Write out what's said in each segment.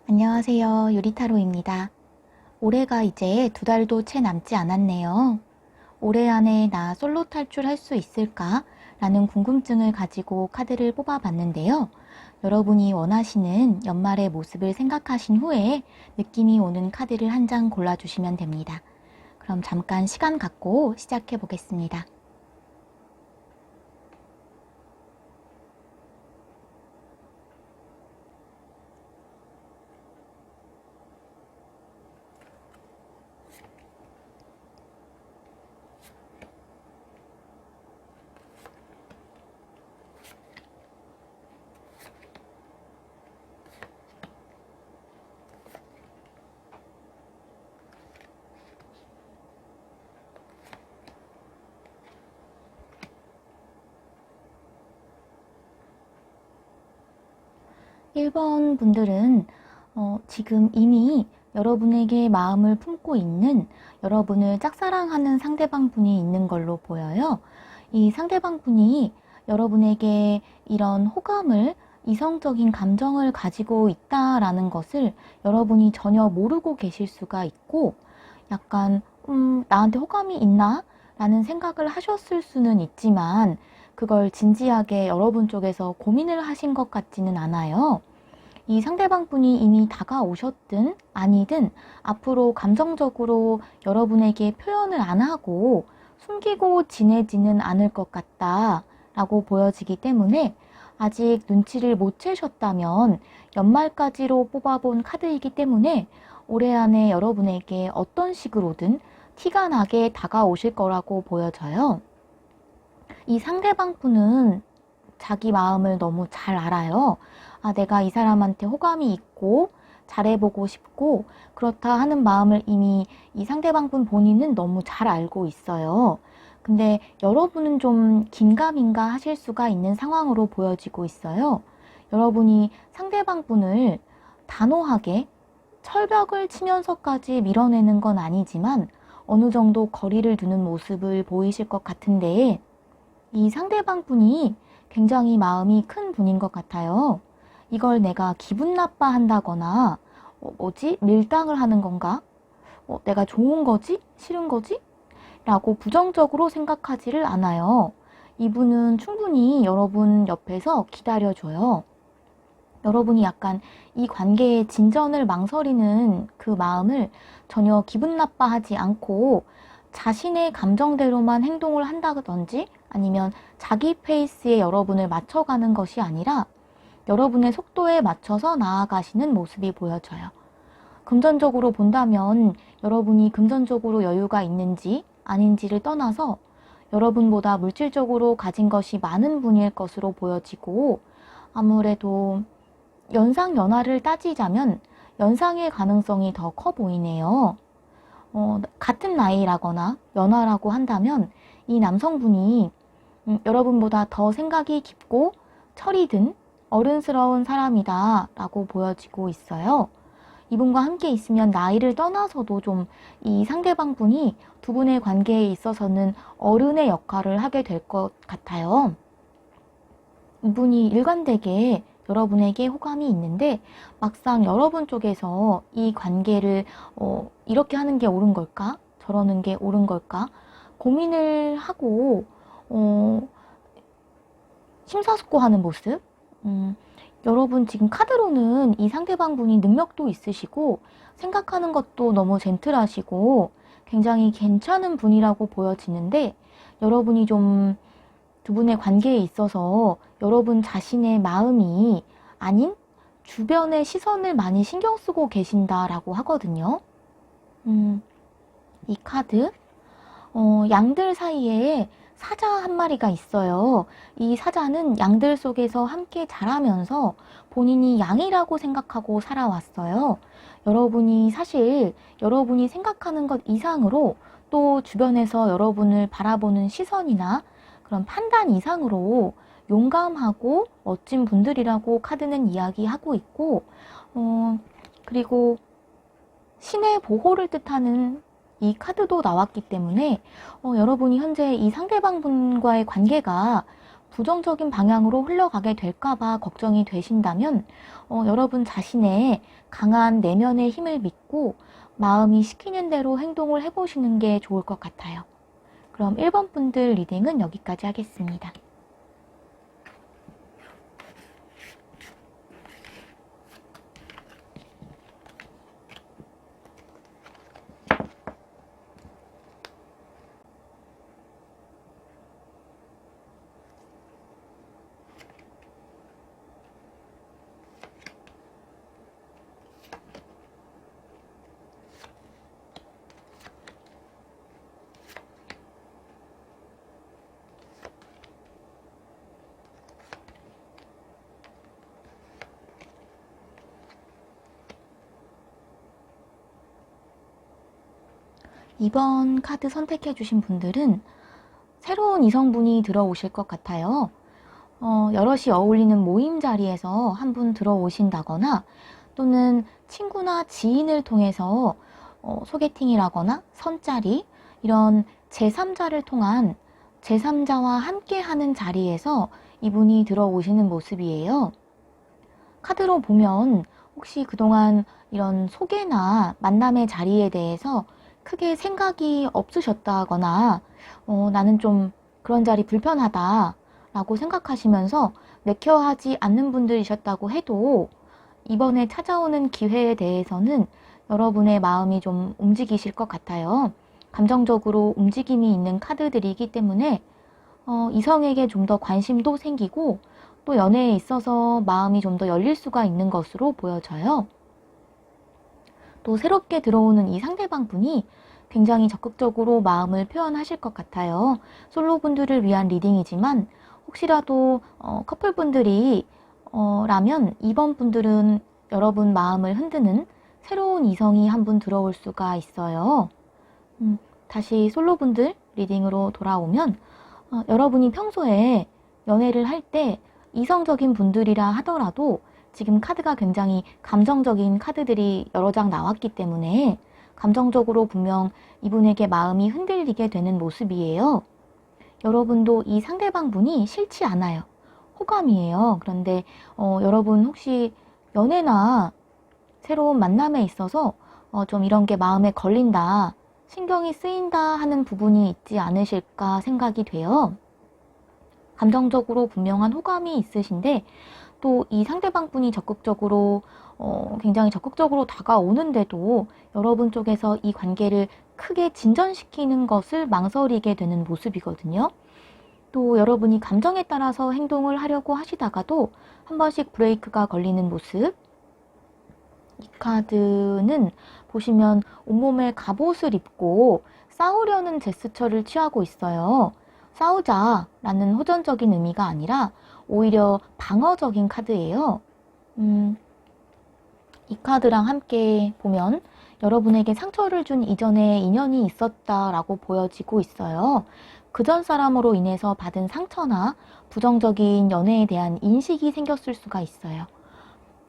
안녕하세요. 유리타로입니다. 올해가 이제 2달도 채 남지 않았네요. 올해 안에 나 솔로 탈출할 수 있을까? 라는 궁금증을 가지고 카드를 뽑아봤는데요. 여러분이 원하시는 연말의 모습을 생각하신 후에 느낌이 오는 카드를 한 장 골라주시면 됩니다. 그럼 잠깐 시간 갖고 시작해 보겠습니다. 1번 분들은 지금 이미 여러분에게 마음을 품고 있는, 여러분을 짝사랑하는 상대방 분이 있는 걸로 보여요. 이 상대방 분이 여러분에게 이런 호감을, 이성적인 감정을 가지고 있다라는 것을 여러분이 전혀 모르고 계실 수가 있고, 약간 나한테 호감이 있나? 라는 생각을 하셨을 수는 있지만 그걸 진지하게 여러분 쪽에서 고민을 하신 것 같지는 않아요. 이 상대방 분이 이미 다가오셨든 아니든 앞으로 감정적으로 여러분에게 표현을 안 하고 숨기고 지내지는 않을 것 같다 라고 보여지기 때문에, 아직 눈치를 못 채셨다면 연말까지로 뽑아본 카드이기 때문에 올해 안에 여러분에게 어떤 식으로든 티가 나게 다가오실 거라고 보여져요. 이 상대방 분은 자기 마음을 너무 잘 알아요. 내가 이 사람한테 호감이 있고 잘해보고 싶고 그렇다 하는 마음을 이미 이 상대방 분 본인은 너무 잘 알고 있어요. 근데 여러분은 좀 긴가민가 하실 수가 있는 상황으로 보여지고 있어요. 여러분이 상대방 분을 단호하게 철벽을 치면서까지 밀어내는 건 아니지만 어느 정도 거리를 두는 모습을 보이실 것 같은데, 이 상대방 분이 굉장히 마음이 큰 분인 것 같아요. 이걸 내가 기분 나빠한다거나 뭐지? 밀당을 하는 건가? 내가 좋은 거지? 싫은 거지? 라고 부정적으로 생각하지를 않아요. 이분은 충분히 여러분 옆에서 기다려줘요. 여러분이 약간 이 관계의 진전을 망설이는 그 마음을 전혀 기분 나빠하지 않고 자신의 감정대로만 행동을 한다든지 아니면 자기 페이스에 여러분을 맞춰가는 것이 아니라 여러분의 속도에 맞춰서 나아가시는 모습이 보여져요. 금전적으로 본다면 여러분이 금전적으로 여유가 있는지 아닌지를 떠나서 여러분보다 물질적으로 가진 것이 많은 분일 것으로 보여지고, 아무래도 연상 연하를 따지자면 연상의 가능성이 더 커 보이네요. 같은 나이라거나 연하라고 한다면 이 남성분이 여러분보다 더 생각이 깊고 철이 든 어른스러운 사람이다 라고 보여지고 있어요. 이분과 함께 있으면 나이를 떠나서도 좀 이 상대방 분이 두 분의 관계에 있어서는 어른의 역할을 하게 될 것 같아요. 이분이 일관되게 여러분에게 호감이 있는데 막상 여러분 쪽에서 이 관계를 이렇게 하는 게 옳은 걸까? 저러는 게 옳은 걸까? 고민을 하고 심사숙고하는 모습? 여러분 지금 카드로는 이 상대방 분이 능력도 있으시고 생각하는 것도 너무 젠틀하시고 굉장히 괜찮은 분이라고 보여지는데, 여러분이 좀 두 분의 관계에 있어서 여러분 자신의 마음이 아닌 주변의 시선을 많이 신경 쓰고 계신다라고 하거든요. 이 카드, 양들 사이에 사자 한 마리가 있어요. 이 사자는 양들 속에서 함께 자라면서 본인이 양이라고 생각하고 살아왔어요. 여러분이 사실 여러분이 생각하는 것 이상으로 또 주변에서 여러분을 바라보는 시선이나 그런 판단 이상으로 용감하고 멋진 분들이라고 카드는 이야기하고 있고, 그리고 신의 보호를 뜻하는 이 카드도 나왔기 때문에 여러분이 현재 이 상대방 분과의 관계가 부정적인 방향으로 흘러가게 될까봐 걱정이 되신다면 여러분 자신의 강한 내면의 힘을 믿고 마음이 시키는 대로 행동을 해보시는 게 좋을 것 같아요. 그럼 1번 분들 리딩은 여기까지 하겠습니다. 이번 카드 선택해주신 분들은 새로운 이성분이 들어오실 것 같아요. 여럿이 어울리는 모임 자리에서 한 분 들어오신다거나 또는 친구나 지인을 통해서 소개팅이라거나 선짜리 이런 제3자를 통한 제3자와 함께하는 자리에서 이분이 들어오시는 모습이에요. 카드로 보면 혹시 그동안 이런 소개나 만남의 자리에 대해서 크게 생각이 없으셨다거나 나는 좀 그런 자리 불편하다 라고 생각하시면서 내켜하지 않는 분들이셨다고 해도 이번에 찾아오는 기회에 대해서는 여러분의 마음이 좀 움직이실 것 같아요. 감정적으로 움직임이 있는 카드들이기 때문에 이성에게 좀 더 관심도 생기고 또 연애에 있어서 마음이 좀 더 열릴 수가 있는 것으로 보여져요. 또 새롭게 들어오는 이 상대방 분이 굉장히 적극적으로 마음을 표현하실 것 같아요. 솔로분들을 위한 리딩이지만 혹시라도 커플분들이 라면 이번 분들은 여러분 마음을 흔드는 새로운 이성이 한 분 들어올 수가 있어요. 다시 솔로분들 리딩으로 돌아오면 여러분이 평소에 연애를 할 때 이성적인 분들이라 하더라도 지금 카드가 굉장히 감정적인 카드들이 여러 장 나왔기 때문에 감정적으로 분명 이분에게 마음이 흔들리게 되는 모습이에요. 여러분도 이 상대방 분이 싫지 않아요. 호감이에요. 그런데 여러분 혹시 연애나 새로운 만남에 있어서 좀 이런 게 마음에 걸린다, 신경이 쓰인다 하는 부분이 있지 않으실까 생각이 돼요. 감정적으로 분명한 호감이 있으신데 또 이 상대방 분이 적극적으로 굉장히 적극적으로 다가오는데도 여러분 쪽에서 이 관계를 크게 진전시키는 것을 망설이게 되는 모습이거든요. 또 여러분이 감정에 따라서 행동을 하려고 하시다가도 한 번씩 브레이크가 걸리는 모습. 이 카드는 보시면 온몸에 갑옷을 입고 싸우려는 제스처를 취하고 있어요. 싸우자라는 호전적인 의미가 아니라 오히려 방어적인 카드예요. 이 카드랑 함께 보면 여러분에게 상처를 준 이전에 인연이 있었다라고 보여지고 있어요. 그전 사람으로 인해서 받은 상처나 부정적인 연애에 대한 인식이 생겼을 수가 있어요.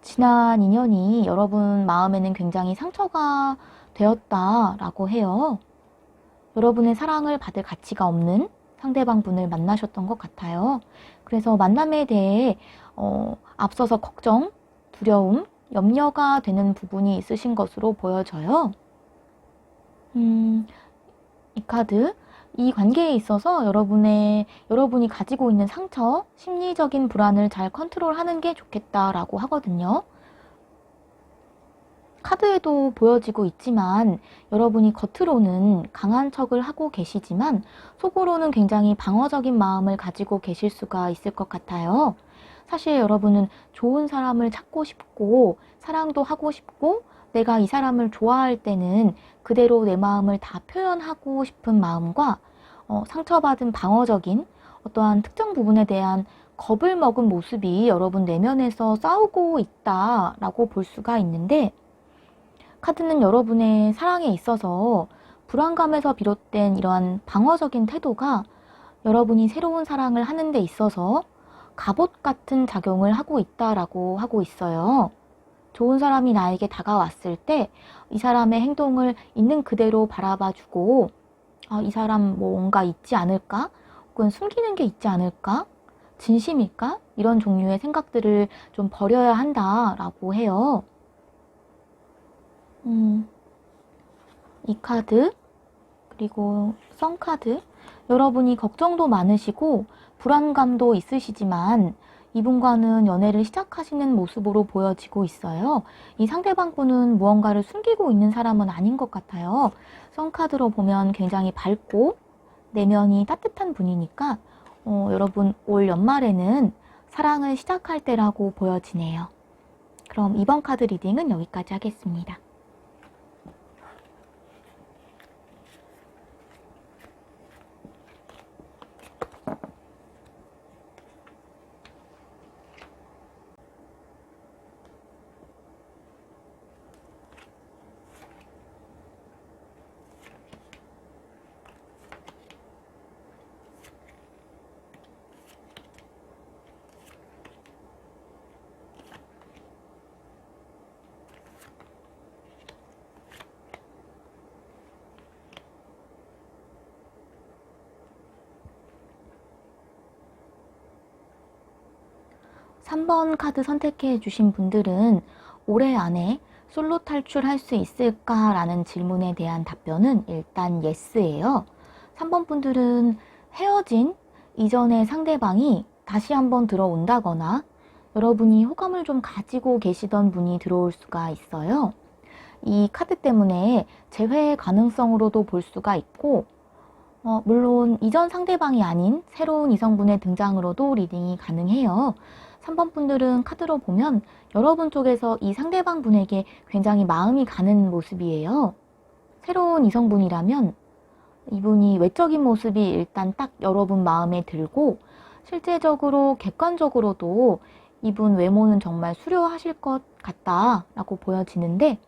지난 인연이 여러분 마음에는 굉장히 상처가 되었다라고 해요. 여러분의 사랑을 받을 가치가 없는 상대방 분을 만나셨던 것 같아요. 그래서 만남에 대해 앞서서 걱정, 두려움, 염려가 되는 부분이 있으신 것으로 보여져요. 이 카드, 이 관계에 있어서 여러분이 가지고 있는 상처, 심리적인 불안을 잘 컨트롤하는 게 좋겠다라고 하거든요. 카드에도 보여지고 있지만 여러분이 겉으로는 강한 척을 하고 계시지만 속으로는 굉장히 방어적인 마음을 가지고 계실 수가 있을 것 같아요. 사실 여러분은 좋은 사람을 찾고 싶고 사랑도 하고 싶고 내가 이 사람을 좋아할 때는 그대로 내 마음을 다 표현하고 싶은 마음과 상처받은 방어적인 어떠한 특정 부분에 대한 겁을 먹은 모습이 여러분 내면에서 싸우고 있다라고 볼 수가 있는데 카드는 여러분의 사랑에 있어서 불안감에서 비롯된 이러한 방어적인 태도가 여러분이 새로운 사랑을 하는 데 있어서 갑옷 같은 작용을 하고 있다라고 하고 있어요. 좋은 사람이 나에게 다가왔을 때 이 사람의 행동을 있는 그대로 바라봐주고 이 사람 뭔가 있지 않을까? 혹은 숨기는 게 있지 않을까? 진심일까? 이런 종류의 생각들을 좀 버려야 한다라고 해요. 이 카드, 그리고 썬카드. 여러분이 걱정도 많으시고 불안감도 있으시지만 이분과는 연애를 시작하시는 모습으로 보여지고 있어요. 이 상대방 분은 무언가를 숨기고 있는 사람은 아닌 것 같아요. 썬카드로 보면 굉장히 밝고 내면이 따뜻한 분이니까 여러분 올 연말에는 사랑을 시작할 때라고 보여지네요. 그럼 이번 카드 리딩은 여기까지 하겠습니다. 3번 카드 선택해 주신 분들은 올해 안에 솔로 탈출할 수 있을까? 라는 질문에 대한 답변은 일단 예스예요. 3번 분들은 헤어진 이전의 상대방이 다시 한번 들어온다거나 여러분이 호감을 좀 가지고 계시던 분이 들어올 수가 있어요. 이 카드 때문에 재회 가능성으로도 볼 수가 있고 물론 이전 상대방이 아닌 새로운 이성분의 등장으로도 리딩이 가능해요. 3번 분들은 카드로 보면 여러분 쪽에서 이 상대방 분에게 굉장히 마음이 가는 모습이에요. 새로운 이성분이라면 이분이 외적인 모습이 일단 딱 여러분 마음에 들고 실제적으로 객관적으로도 이분 외모는 정말 수려하실 것 같다라고 보여지는데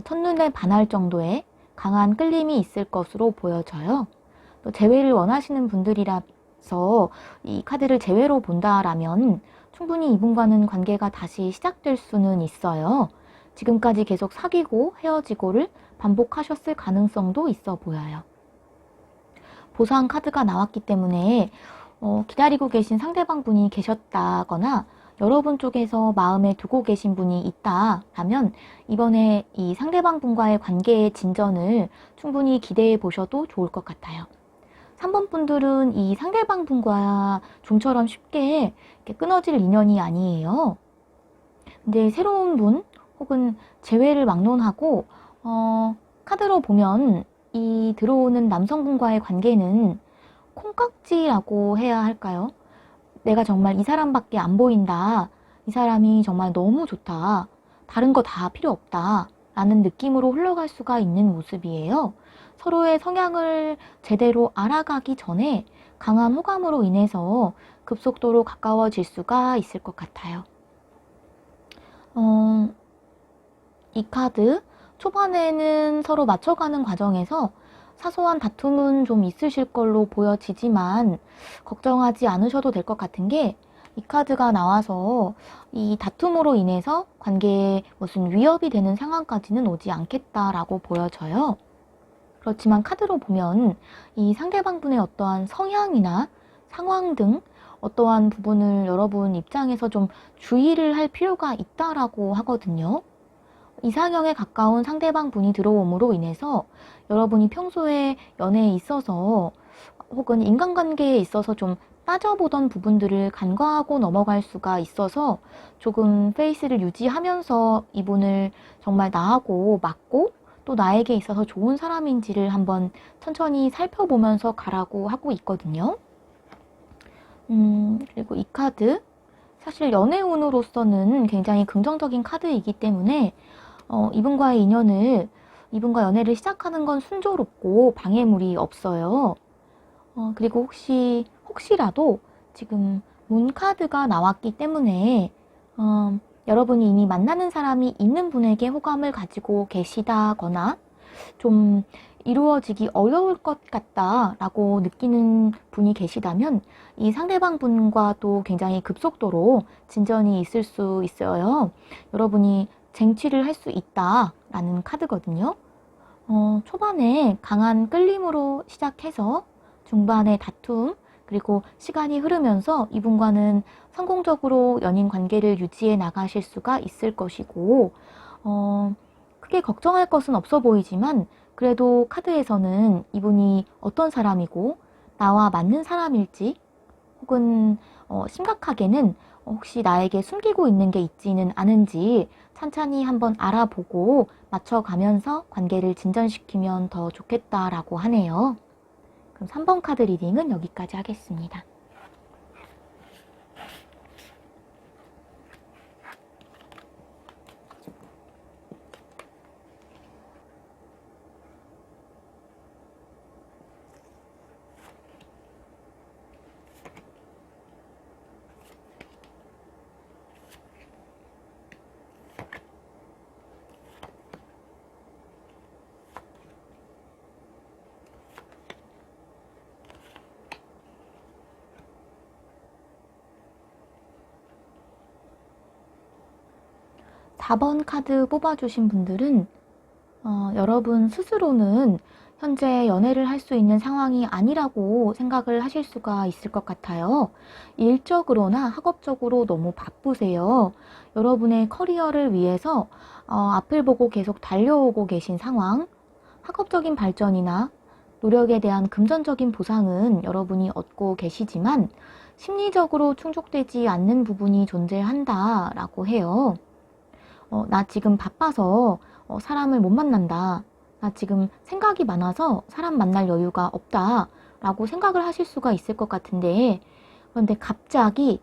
첫눈에 반할 정도의 강한 끌림이 있을 것으로 보여져요. 또 재회를 원하시는 분들이라서 이 카드를 재회로 본다라면 충분히 이분과는 관계가 다시 시작될 수는 있어요. 지금까지 계속 사귀고 헤어지고를 반복하셨을 가능성도 있어 보여요. 보상 카드가 나왔기 때문에 기다리고 계신 상대방 분이 계셨다거나 여러분 쪽에서 마음에 두고 계신 분이 있다 하면 이번에 이 상대방 분과의 관계의 진전을 충분히 기대해 보셔도 좋을 것 같아요. 3번 분들은 이 상대방 분과 좀처럼 쉽게 이렇게 끊어질 인연이 아니에요. 근데 새로운 분 혹은 재회를 막론하고 카드로 보면 이 들어오는 남성분과의 관계는 콩깍지라고 해야 할까요? 내가 정말 이 사람밖에 안 보인다. 이 사람이 정말 너무 좋다. 다른 거 다 필요 없다. 라는 느낌으로 흘러갈 수가 있는 모습이에요. 서로의 성향을 제대로 알아가기 전에 강한 호감으로 인해서 급속도로 가까워질 수가 있을 것 같아요. 이 카드 초반에는 서로 맞춰가는 과정에서 사소한 다툼은 좀 있으실 걸로 보여지지만 걱정하지 않으셔도 될 것 같은 게 이 카드가 나와서 이 다툼으로 인해서 관계에 무슨 위협이 되는 상황까지는 오지 않겠다라고 보여져요. 그렇지만 카드로 보면 이 상대방분의 어떠한 성향이나 상황 등 어떠한 부분을 여러분 입장에서 좀 주의를 할 필요가 있다라고 하거든요. 이상형에 가까운 상대방 분이 들어옴으로 인해서 여러분이 평소에 연애에 있어서 혹은 인간관계에 있어서 좀 따져보던 부분들을 간과하고 넘어갈 수가 있어서 조금 페이스를 유지하면서 이분을 정말 나하고 맞고 또 나에게 있어서 좋은 사람인지를 한번 천천히 살펴보면서 가라고 하고 있거든요. 그리고 이 카드 사실 연애운으로서는 굉장히 긍정적인 카드이기 때문에 이분과의 인연을 이분과 연애를 시작하는 건 순조롭고 방해물이 없어요. 그리고 혹시라도 지금 문카드가 나왔기 때문에 여러분이 이미 만나는 사람이 있는 분에게 호감을 가지고 계시다거나 좀 이루어지기 어려울 것 같다라고 느끼는 분이 계시다면 이 상대방 분과도 굉장히 급속도로 진전이 있을 수 있어요. 여러분이 쟁취를 할 수 있다라는 카드거든요. 초반에 강한 끌림으로 시작해서 중반에 다툼, 그리고 시간이 흐르면서 이분과는 성공적으로 연인 관계를 유지해 나가실 수가 있을 것이고, 크게 걱정할 것은 없어 보이지만 그래도 카드에서는 이분이 어떤 사람이고 나와 맞는 사람일지, 혹은 심각하게는 혹시 나에게 숨기고 있는 게 있지는 않은지 찬찬히 한번 알아보고 맞춰가면서 관계를 진전시키면 더 좋겠다라고 하네요. 그럼 3번 카드 리딩은 여기까지 하겠습니다. 4번 카드 뽑아주신 분들은 여러분 스스로는 현재 연애를 할 수 있는 상황이 아니라고 생각을 하실 수가 있을 것 같아요. 일적으로나 학업적으로 너무 바쁘세요. 여러분의 커리어를 위해서 앞을 보고 계속 달려오고 계신 상황, 학업적인 발전이나 노력에 대한 금전적인 보상은 여러분이 얻고 계시지만 심리적으로 충족되지 않는 부분이 존재한다라고 해요. 나 지금 바빠서 사람을 못 만난다. 나 지금 생각이 많아서 사람 만날 여유가 없다. 라고 생각을 하실 수가 있을 것 같은데, 그런데 갑자기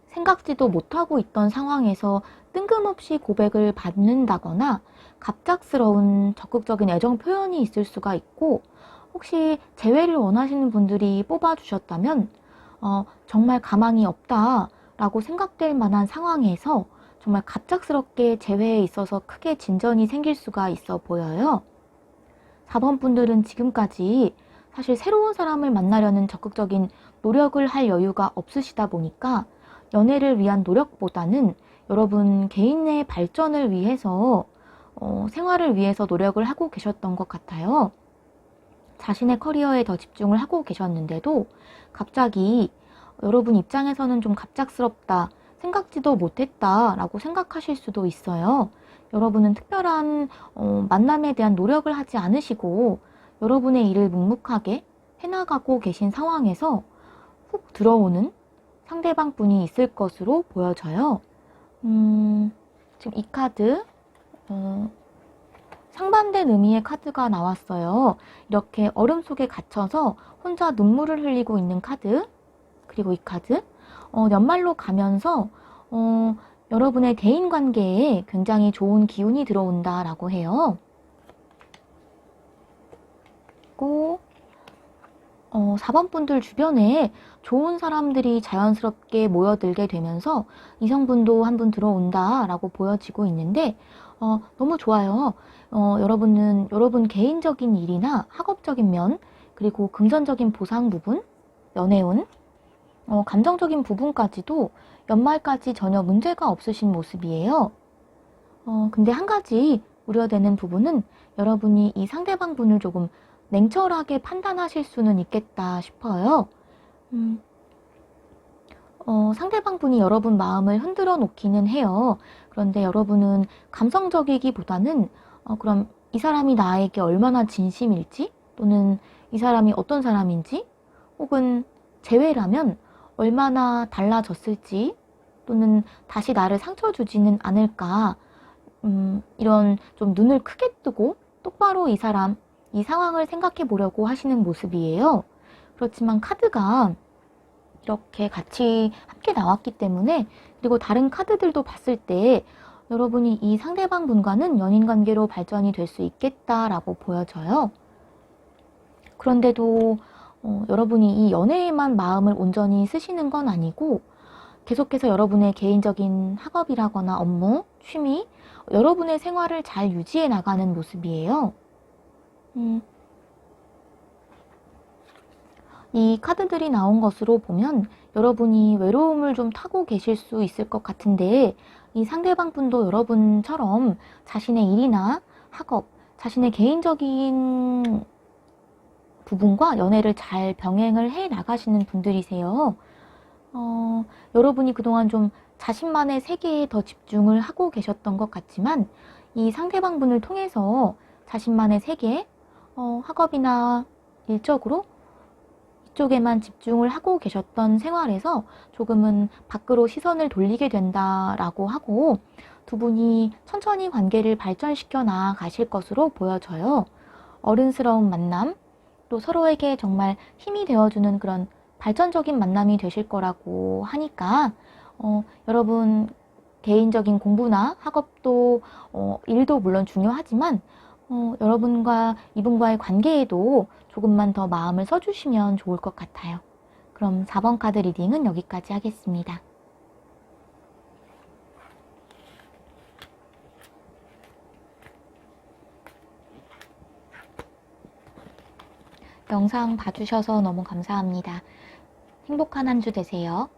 생각지도 못하고 있던 상황에서 뜬금없이 고백을 받는다거나 갑작스러운 적극적인 애정 표현이 있을 수가 있고, 혹시 재회를 원하시는 분들이 뽑아주셨다면 정말 가망이 없다라고 생각될 만한 상황에서 정말 갑작스럽게 재회에 있어서 크게 진전이 생길 수가 있어 보여요. 4번 분들은 지금까지 사실 새로운 사람을 만나려는 적극적인 노력을 할 여유가 없으시다 보니까 연애를 위한 노력보다는 여러분 개인의 발전을 위해서 생활을 위해서 노력을 하고 계셨던 것 같아요. 자신의 커리어에 더 집중을 하고 계셨는데도 갑자기 여러분 입장에서는 좀 갑작스럽다, 생각지도 못했다 라고 생각하실 수도 있어요. 여러분은 특별한 만남에 대한 노력을 하지 않으시고 여러분의 일을 묵묵하게 해나가고 계신 상황에서 훅 들어오는 상대방 분이 있을 것으로 보여져요. 지금 이 카드 상반된 의미의 카드가 나왔어요. 이렇게 얼음 속에 갇혀서 혼자 눈물을 흘리고 있는 카드, 그리고 이 카드 연말로 가면서 여러분의 대인관계에 굉장히 좋은 기운이 들어온다라고 해요. 그리고 4번 분들 주변에 좋은 사람들이 자연스럽게 모여들게 되면서 이성분도 한 분 들어온다라고 보여지고 있는데 너무 좋아요. 여러분은 여러분 개인적인 일이나 학업적인 면, 그리고 금전적인 보상 부분, 연애운, 감정적인 부분까지도 연말까지 전혀 문제가 없으신 모습이에요. 근데 한 가지 우려되는 부분은 여러분이 이 상대방 분을 조금 냉철하게 판단하실 수는 있겠다 싶어요. 상대방 분이 여러분 마음을 흔들어 놓기는 해요. 그런데 여러분은 감성적이기보다는 그럼 이 사람이 나에게 얼마나 진심일지, 또는 이 사람이 어떤 사람인지, 혹은 재회라면 얼마나 달라졌을지, 또는 다시 나를 상처 주지는 않을까, 이런 좀 눈을 크게 뜨고 똑바로 이 사람, 이 상황을 생각해 보려고 하시는 모습이에요. 그렇지만 카드가 이렇게 같이 함께 나왔기 때문에, 그리고 다른 카드들도 봤을 때 여러분이 이 상대방 분과는 연인 관계로 발전이 될 수 있겠다라고 보여져요. 그런데도 여러분이 이 연애에만 마음을 온전히 쓰시는 건 아니고 계속해서 여러분의 개인적인 학업이라거나 업무, 취미, 여러분의 생활을 잘 유지해 나가는 모습이에요. 이 카드들이 나온 것으로 보면 여러분이 외로움을 좀 타고 계실 수 있을 것 같은데, 이 상대방 분도 여러분처럼 자신의 일이나 학업, 자신의 개인적인 두 분과 연애를 잘 병행을 해 나가시는 분들이세요. 여러분이 그동안 좀 자신만의 세계에 더 집중을 하고 계셨던 것 같지만 이 상대방분을 통해서 자신만의 세계, 학업이나 일적으로 이쪽에만 집중을 하고 계셨던 생활에서 조금은 밖으로 시선을 돌리게 된다라고 하고 두 분이 천천히 관계를 발전시켜 나가실 것으로 보여져요. 어른스러운 만남, 또 서로에게 정말 힘이 되어주는 그런 발전적인 만남이 되실 거라고 하니까 여러분 개인적인 공부나 학업도 일도 물론 중요하지만 여러분과 이분과의 관계에도 조금만 더 마음을 써주시면 좋을 것 같아요. 그럼 4번 카드 리딩은 여기까지 하겠습니다. 영상 봐주셔서 너무 감사합니다. 행복한 한 주 되세요.